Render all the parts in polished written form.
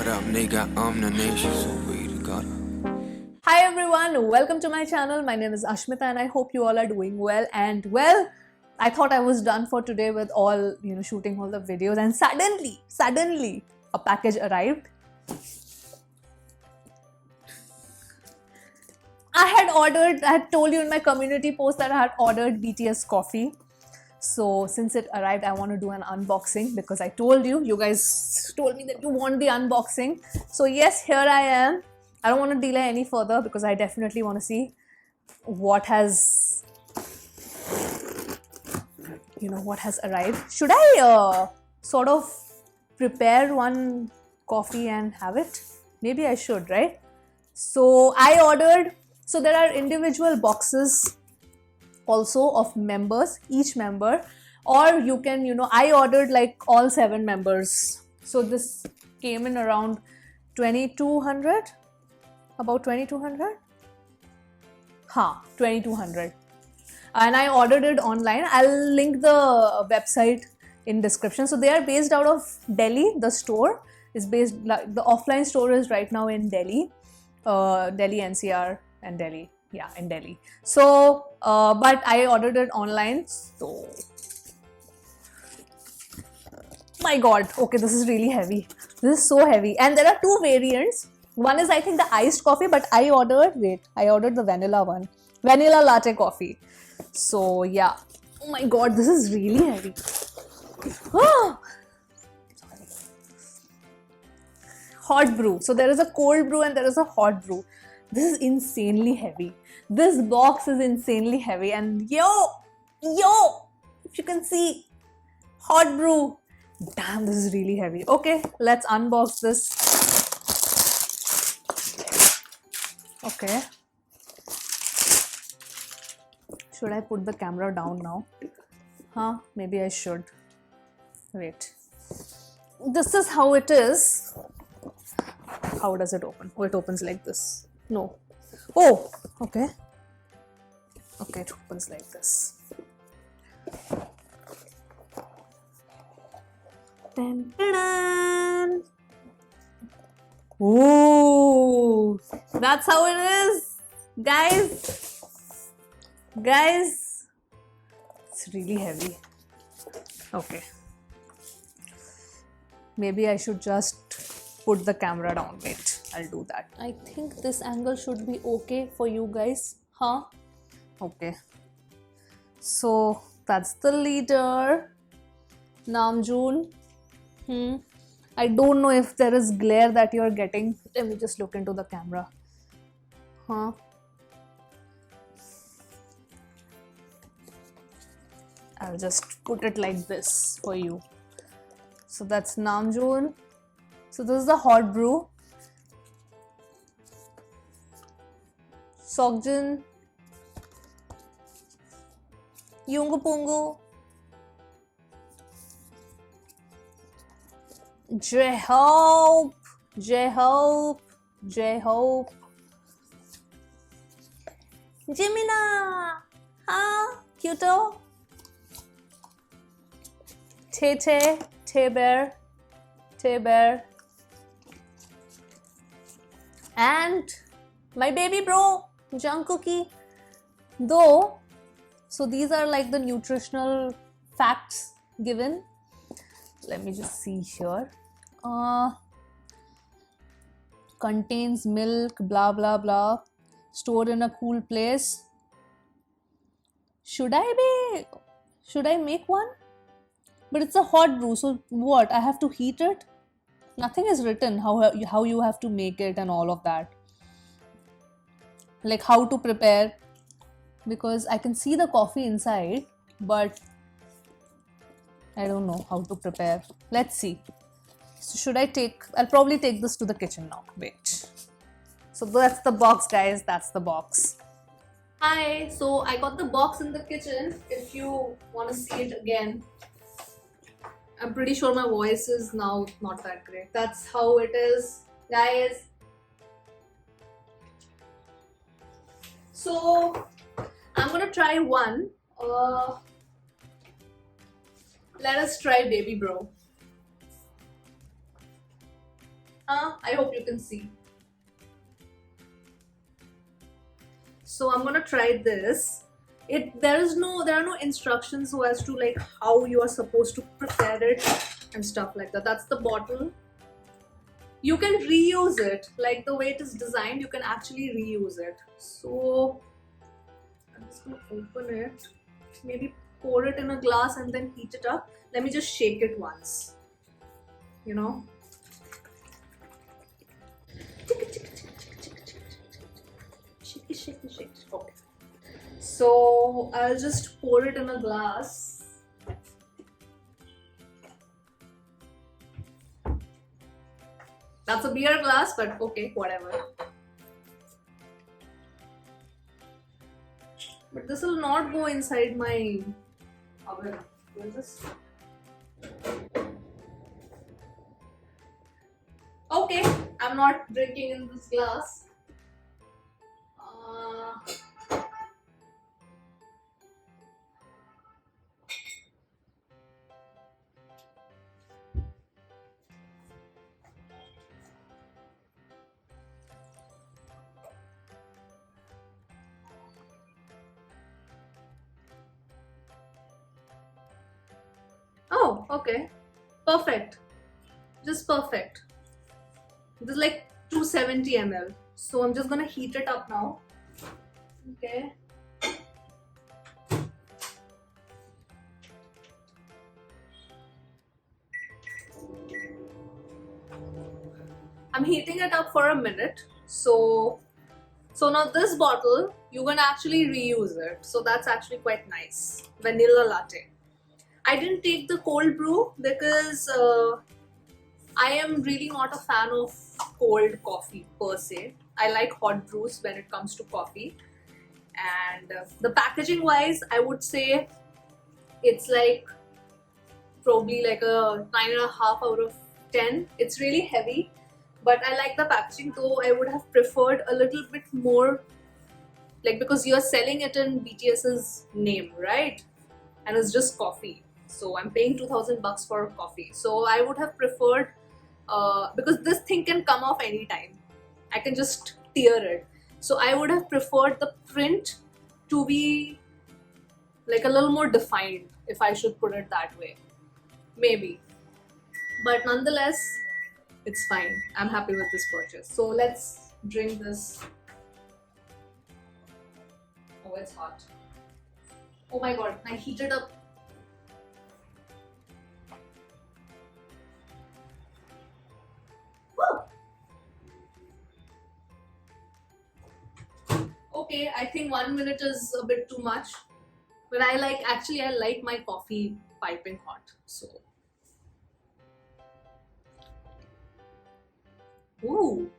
Hi everyone, welcome to my channel. My name is Ashmita and I hope you all are doing well. And well, I thought I was done for today with all, shooting all the videos, and suddenly a package arrived. I had told you in my community post that I had ordered BTS coffee. So since it arrived, I want to do an unboxing because I told you guys told me that you want the unboxing. So yes, here I am. I don't want to delay any further because I definitely want to see what has arrived. Should I sort of prepare one coffee and have it? Maybe I should, right? So I ordered, so there are individual boxes also of members, each member, or you can, I ordered like all 7 members. So this came in around 2200, about 2200. 2200. And I ordered it online. I'll link the website in description. So they are based out of Delhi. The store is based, the offline store is right now in Delhi, Delhi NCR and Delhi. Yeah, in Delhi. So, but I ordered it online. So, my God. Okay, this is really heavy. This is so heavy. And there are 2 variants. One is, I think, the iced coffee, but I ordered the vanilla one. Vanilla latte coffee. So, yeah. Oh my God, this is really heavy. Hot brew. So, there is a cold brew and there is a hot brew. This is insanely heavy. This box is insanely heavy, and yo, if you can see, hot brew. Damn, this is really heavy. Okay, let's unbox this. Okay. Should I put the camera down now? Maybe I should. Wait. This is how it is. How does it open? Oh, it opens like this. No. Oh, okay. Okay, it opens like this. Dun, dun, dun. Ooh, that's how it is, guys. It's really heavy. Okay. Maybe I should just put the camera down. Wait, I'll do that. I think this angle should be okay for you guys. Okay. So that's the leader. Namjoon. I don't know if there is glare that you're getting. Let me just look into the camera. I'll just put it like this for you. So that's Namjoon. So this is the hot brew. Seokjin. Yungupungu. J-Hope. Jimina. Kyuto. Tay-Bear. And my baby bro, Jungkookie. Though, so these are like the nutritional facts given. Let me just see here. Contains milk, blah blah blah. Stored in a cool place. Should I make one? But it's a hot brew, so what? I have to heat it? Nothing is written how you have to make it and all of that. Like how to prepare. Because I can see the coffee inside, but I don't know how to prepare. Let's see. So I'll probably take this to the kitchen now. Wait. So that's the box, guys. That's the box. Hi. So I got the box in the kitchen. If you want to see it again. I'm pretty sure my voice is now not that great. That's how it is, guys. So I'm gonna try one. Let us try Baby Bro. I hope you can see. So I'm gonna try this. There are no instructions as to like how you are supposed to prepare it and stuff like that. That's the bottle. You can reuse it, like the way it is designed, you can actually reuse it. So I'm just gonna open it, maybe pour it in a glass and then heat it up. Let me just shake it once, you know. Shake it, shake it, shake it. Okay. So I'll just pour it in a glass. That's a beer glass, but okay, whatever. But this will not go inside my oven. Will this? Okay, I'm not drinking in this glass. Oh, okay. Perfect. Just perfect. This is like 270 ml. So I'm just gonna heat it up now. Okay. I'm heating it up for a minute. So now this bottle, you can actually reuse it. So that's actually quite nice. Vanilla latte. I didn't take the cold brew because I am really not a fan of cold coffee per se. I like hot brews when it comes to coffee. And the packaging wise, I would say it's like probably like a 9.5 out of 10. It's really heavy, but I like the packaging, though I would have preferred a little bit more, like, because you're selling it in BTS's name, right? And it's just coffee. So I'm paying 2,000 bucks for a coffee. So I would have preferred, because this thing can come off anytime. I can just tear it. So I would have preferred the print to be like a little more defined, if I should put it that way. Maybe. But nonetheless, it's fine. I'm happy with this purchase. So let's drink this. Oh, it's hot. Oh my god, I heated up. Woo! Okay, I think 1 minute is a bit too much. But I like my coffee piping hot. So. Ooh.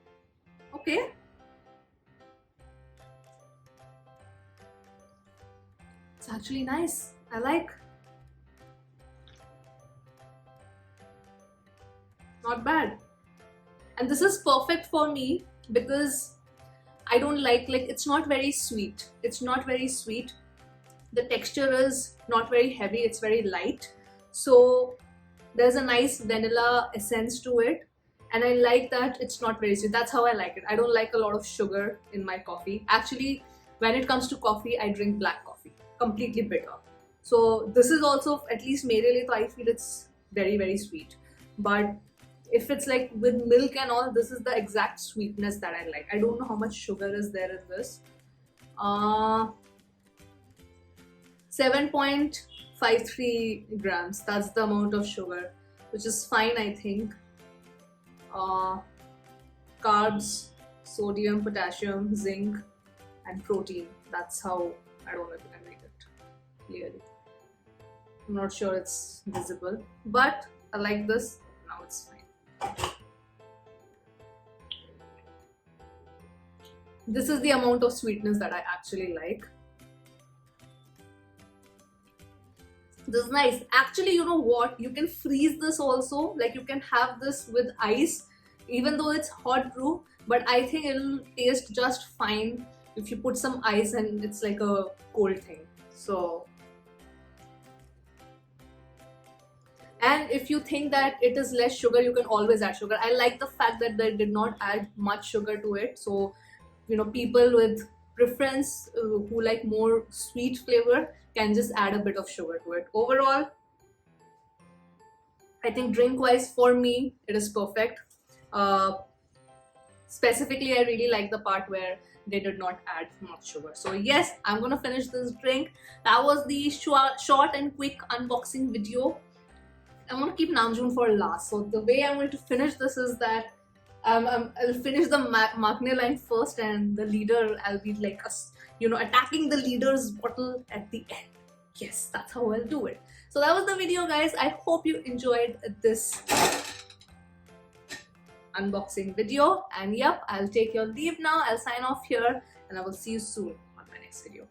Okay. It's actually nice. I like. Not bad. And this is perfect for me because I don't like it's not very sweet. It's not very sweet. The texture is not very heavy, it's very light. So there's a nice vanilla essence to it. And I like that it's not very sweet. That's how I like it. I don't like a lot of sugar in my coffee. Actually, when it comes to coffee, I drink black coffee. Completely bitter. So this is also, at least mere liye, I feel it's very, very sweet. But if it's like with milk and all, this is the exact sweetness that I like. I don't know how much sugar is there in this. 7.53 grams. That's the amount of sugar, which is fine, I think. Carbs, sodium, potassium, zinc, and protein. That's how, I don't know if you can read it clearly. I'm not sure it's visible, but I like this. Now it's fine. This is the amount of sweetness that I actually like. This is nice. Actually, you know what? You can freeze this also. Like, you can have this with ice, even though it's hot brew. But I think it'll taste just fine if you put some ice and it's like a cold thing. So And if you think that it is less sugar, you can always add sugar. I like the fact that they did not add much sugar to it, so people with preference who like more sweet flavor can just add a bit of sugar to it. Overall, I think drink wise for me it is perfect. Specifically, I really like the part where they did not add much sugar. So yes, I'm gonna finish this drink. That was the short and quick unboxing video. I'm gonna keep Namjoon for last. So the way I'm going to finish this is that I'll finish the Maknae line first, and the leader, I'll be like attacking the leader's bottle at the end. Yes, that's how I'll do it. So that was the video, guys. I hope you enjoyed this unboxing video, and yep, I'll take your leave now. I'll sign off here, and I will see you soon on my next video.